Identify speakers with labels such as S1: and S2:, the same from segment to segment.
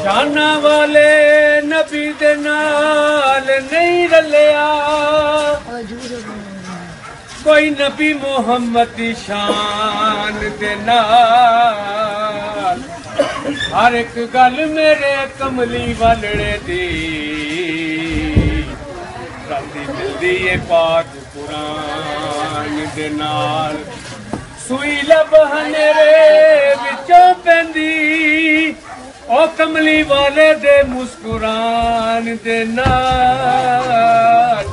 S1: شانہ والے نبی دے نال نہیں رلیا کوئی نبی محمد دی شان دے نال ہر ایک گل میرے کملی والڑے دی راتی ملدی ہے پاک قرآن دے نال سوئی لبہنرے وچوں پیندی او کملی والے دے مسکران دے نال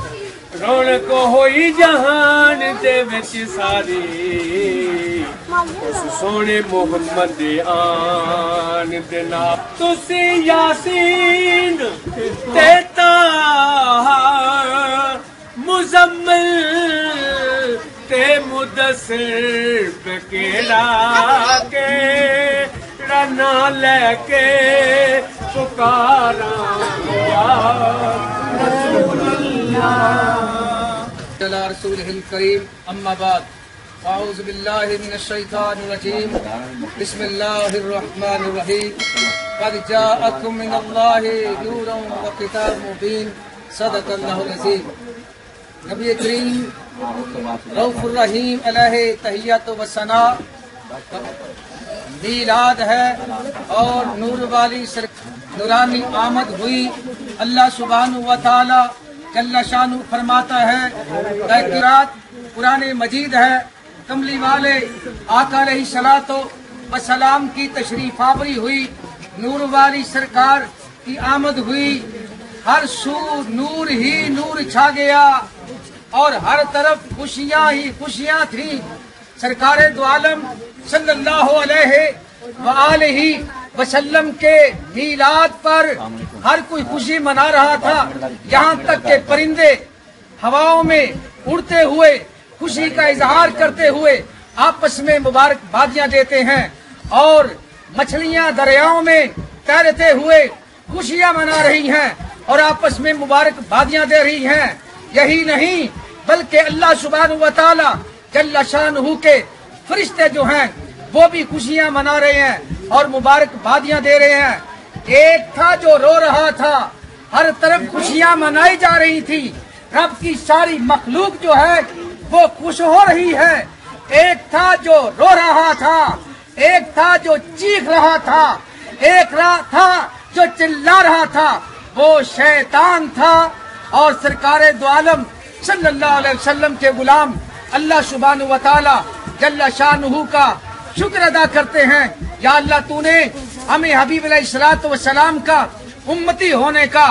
S1: رونق ہوئی جہان دے وچ ساری اس سونے محمد دے آن دے نال تسی یاسین تے طٰہٰ مزمل تے مدثر پہ کیڑا کے رنا لے کے پکاراں یا رسول اللہ
S2: علی رسولہ الکریم اما بعد اعوذ باللہ من الشیطان الرجیم بسم اللہ الرحمن الرحیم قد جاءکم من اللہ نور وکتاب مبین صدق اللہ العظیم نبی کریم رؤوف الرحیم علیہ تحیت و ثنا میلاد ہے اور نور والی نورانی آمد ہوئی اللہ سبحانہ و تعالی جل شانہ فرماتا ہے قرات قرآن مجید ہے کملی والے آقا علیہ الصلوۃ والسلام کی تشریف آوری ہوئی نور والی سرکار کی آمد ہوئی ہر سو نور ہی نور چھا گیا اور ہر طرف خوشیاں ہی خوشیاں تھیں سرکار دو عالم صلی اللہ علیہ وآلہ وسلم کے میلاد پر ہر کوئی خوشی منا رہا تھا یہاں تک کہ پرندے ہواؤں میں اڑتے ہوئے خوشی کا اظہار کرتے ہوئے آپس میں مبارکبادیاں دیتے ہیں اور مچھلیاں دریاؤں میں تیرتے ہوئے خوشیاں منا رہی ہیں اور آپس میں مبارکبادیاں دے رہی ہیں یہی نہیں بلکہ اللہ سبحانہ و تعالی جل شانہ کے فرشتے جو ہیں وہ بھی خوشیاں منا رہے ہیں اور مبارکبادیاں دے رہے ہیں ایک تھا جو رو رہا تھا ہر طرف خوشیاں منائی جا رہی تھی رب کی ساری مخلوق جو ہے وہ خوش ہو رہی ہے ایک تھا جو رو رہا تھا ایک تھا جو چیخ رہا تھا ایک تھا جو چلا رہا تھا وہ شیطان تھا اور سرکار دو عالم صلی اللہ علیہ وسلم کے غلام اللہ سبحانہ و تعالی جل شانہ کا شکر ادا کرتے ہیں یا اللہ تو نے ہمیں حبیب علیہ الصلوۃ والسلام کا امتی ہونے کا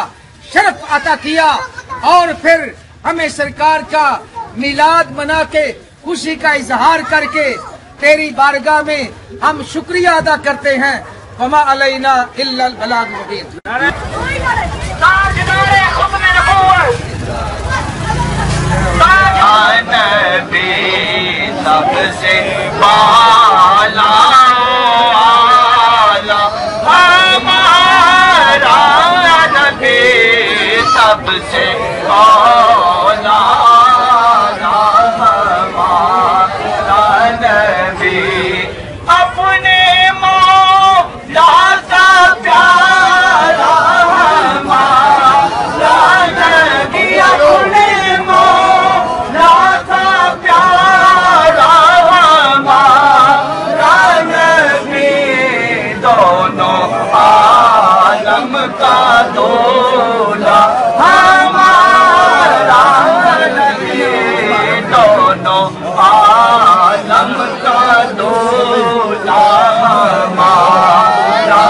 S2: شرف عطا کیا اور پھر ہمیں سرکار کا میلاد منا کے خوشی کا اظہار کر کے تیری بارگاہ میں ہم شکریہ ادا کرتے ہیں وما علینا الا البلاغ المبین
S3: نبی سب سے بالا ہمارا نبی سب سے بالا ہمارا نبی اپنے مولا کا پیارا ہمارا نبی اپنے کا دولا ہمارا نبی دونوں عالم کا دولا ہمارا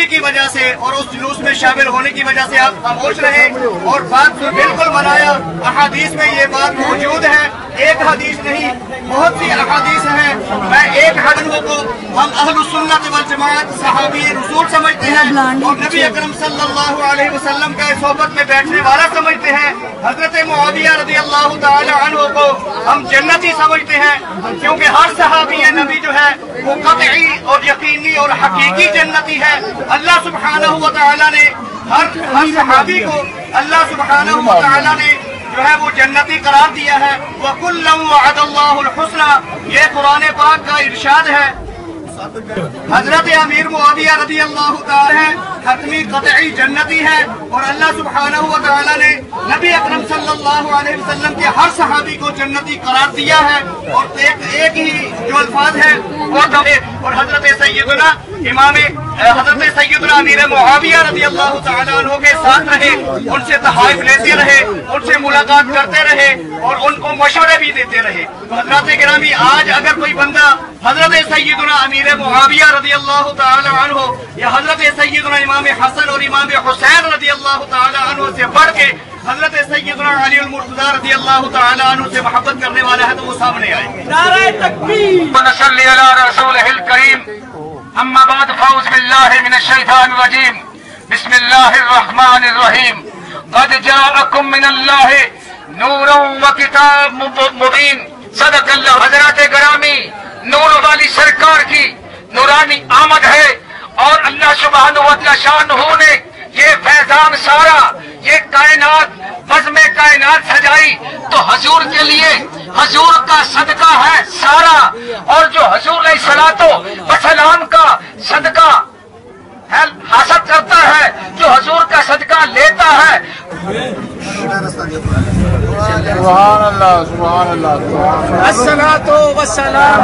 S3: کی وجہ سے اور اس جلوس میں شامل ہونے کی وجہ سے آپ خاموش رہے اور بات کو بالکل منایا احادیث میں یہ بات موجود ہے ایک حدیث نہیں بہت سی احادیث ہیں. میں ایک حدیث کو ہم اہل السنت والجماعت صحابی رسول سمجھتے ہیں اور نبی اکرم صلی اللہ علیہ وسلم کا صحبت میں بیٹھنے والا سمجھتے ہیں. حضرت معاویہ رضی اللہ تعالی عنہ کو ہم جنتی سمجھتے ہیں کیونکہ ہر صحابی نبی جو ہے وہ قطعی اور یقینی اور حقیقی جنتی ہے. اللہ سبحانہ و تعالی نے ہر صحابی کو اللہ سبحانہ و تعالی نے جو ہے وہ جنتی قرار دیا ہے. وَكُلًّا وَعَدَ اللَّهُ الْحُسْنَى یہ قرآن پاک کا ارشاد ہے. حضرت امیر معاویہ رضی اللہ تعالی ہے حتمی قطعی جنتی ہے اور اللہ سبحانہ و تعالی نے نبی اکرم صلی اللہ علیہ وسلم کے ہر صحابی کو جنتی قرار دیا ہے. اور ایک ہی جو الفاظ ہے اور حضرت سیدنا امیر معاویہ رضی اللہ تعالی عنہ کے ساتھ رہے, ان سے تحائف لیتے رہے, ان سے ملاقات کرتے رہے اور ان کو مشورے بھی دیتے رہے. تو حضرات گرامی آج اگر کوئی بندہ حضرت سیدنا امیر معاویہ رضی اللہ تعالی عنہ یا حضرت سیدنا امام حسن اور امام حسین رضی اللہ تعالی عنہ سے بڑھ کے حضرت سیدنا علی المرتضی رضی اللہ تعالی عنہ سے محبت کرنے والا ہے تو وہ سامنے آئے.
S1: نعرہ تکبیر.
S2: ونصلی علی رسولہ الکریم. اما بعد فاعوذ باللہ من الشیطان الرجیم. بسم اللہ الرحمن الرحیم. قد جاءکم من اللہ نور و کتاب مبین. صدق اللہ. حضرات گرامی نور والی سرکار کی نورانی آمد ہے اور اللہ سبحانہ و تعالی شانہ نے یہ فیضان سارا یہ کائنات بزم کائنات سجائی تو حضور کے لیے حضور کا صدقہ ہے سارا. اور جو حضور علیہ الصلوۃ والسلام کا صدقہ حاصل کرتا ہے, جو حضور کا صدقہ لیتا ہے.
S4: سبحان اللہ سبحان اللہ.
S1: الصلاۃ والسلام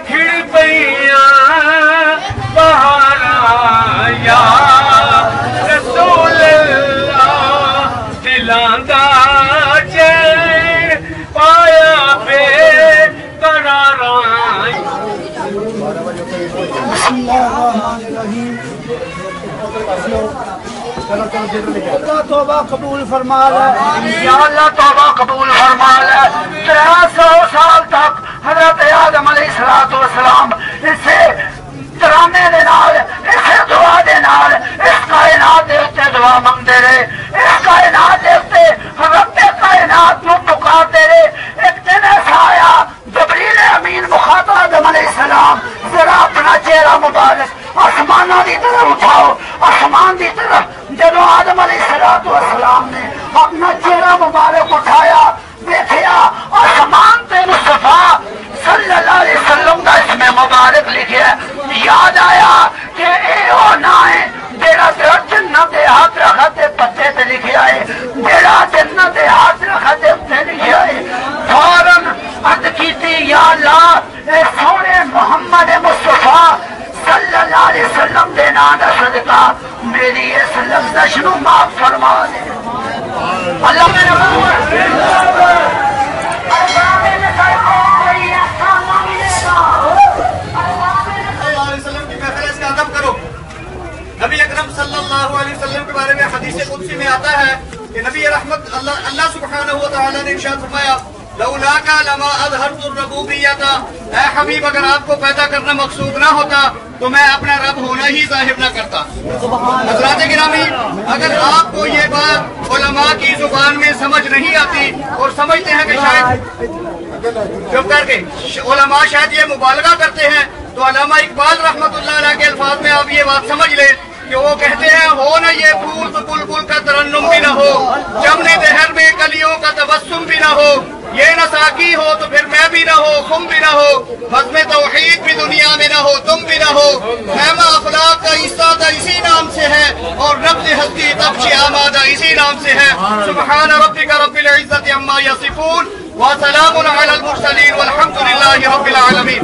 S1: پھر پیا بہارا یا رسول اللہ دلاندا چین پایا بے قرارا.
S4: اللہ توبہ قبول فرما لے.
S2: یا اللہ توبہ قبول فرما لے. 300 سال تک حضرت آدم علیہ السلام اسے ترانے دے نال اسے دعا دے نال اس کائنات دے اتے دعا منگتے رہے, اس کائنات دے اتے رب کائنات نو پکارتے رہے. ایک دن ایسا آیا جبریل امین مخاطب آدم علیہ السلام ذرا اپنا چہرہ مبارک آسمانوں کی طرف اٹھاؤ. آسمان کی طرف جب آدم علیہ السلام نے اپنا چہرہ مبارک اٹھایا دیکھیا آسمان تے مصطفیٰ صلی اللہ علیہ وسلم کا اس میں مبارک لکھیا. یاد آیا کہ اے او نا ہے جیڑا جنت دے ہاتھ رکھا تے پتے تے لکھیا ہے, جیڑا جنت دے ہاتھ رکھا تے تے لکھیا ہے. فوراً عرض کیتی یا اللہ اے سونے محمد مصطفیٰ صلی اللہ علیہ وسلم دے نام دا صدقہ میری اس لفظ نو معاف فرما دے. اللہ
S3: نبی اکرم صلی اللہ علیہ وسلم کے بارے میں حدیث قدسی میں آتا ہے کہ نبی رحمت اللہ سبحانہ و تعالی نے ارشاد فرمایا لولاک لما اظہرت الربوبیۃ. اے حبیب اگر آپ کو پیدا کرنا مقصود نہ ہوتا تو میں اپنا رب ہونا ہی ظاہر نہ کرتا. حضرات گرامی اگر آپ کو یہ بات علماء کی زبان میں سمجھ نہیں آتی اور سمجھتے ہیں کہ شاید چپ کر کے علماء شاید یہ مبالغہ کرتے ہیں تو علامہ اقبال رحمت اللہ علیہ کے الفاظ میں آپ یہ بات سمجھ لیں کہ وہ کہتے ہیں ہو نہ یہ پھول تو بلبل کا ترنم بھی نہ ہو, جمنے دہر میں کلیوں کا تبسم بھی نہ ہو, یہ نہ ساقی ہو تو پھر میں بھی نہ ہو خم بھی نہ ہو, بزم توحید بھی دنیا میں نہ ہو تم بھی نہ ہو. خیمہ اخلاق کا استادہ اسی نام سے ہے اور رب ہستی تبش آمادہ اسی نام سے ہے. سبحان ربک رب العزت عما یصفون وسلام علی المرسلین والحمد للہ رب العالمین.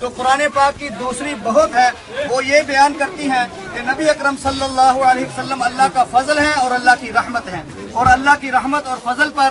S3: تو قرآن پاک کی دوسری بہت ہے، وہ یہ بیان کرتی ہیں کہ نبی اکرم صلی اللہ علیہ وسلم اللہ کا فضل ہے اور اللہ کی رحمت ہے، اور اللہ کی رحمت اور فضل پر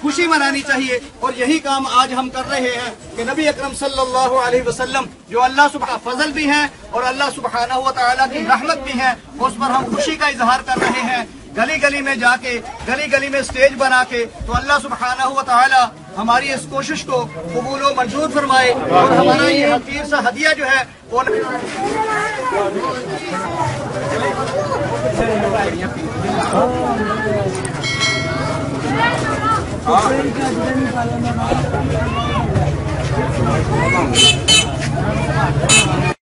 S3: خوشی منانی چاہیے، اور یہی کام آج ہم کر رہے ہیں کہ نبی اکرم صلی اللہ علیہ وسلم جو اللہ سبحانہ فضل بھی ہیں اور اللہ سبحانہ و تعالیٰ کی رحمت بھی ہے، اس پر ہم خوشی کا اظہار کر رہے ہیں، گلی گلی میں جا کے، گلی گلی میں سٹیج بنا کے۔ تو اللہ سبحانہ و تعالیٰ ہماری اس کوشش کو قبول و منظور فرمائے، اور ہمارا یہ حقیر سا ہدیہ جو ہے وہ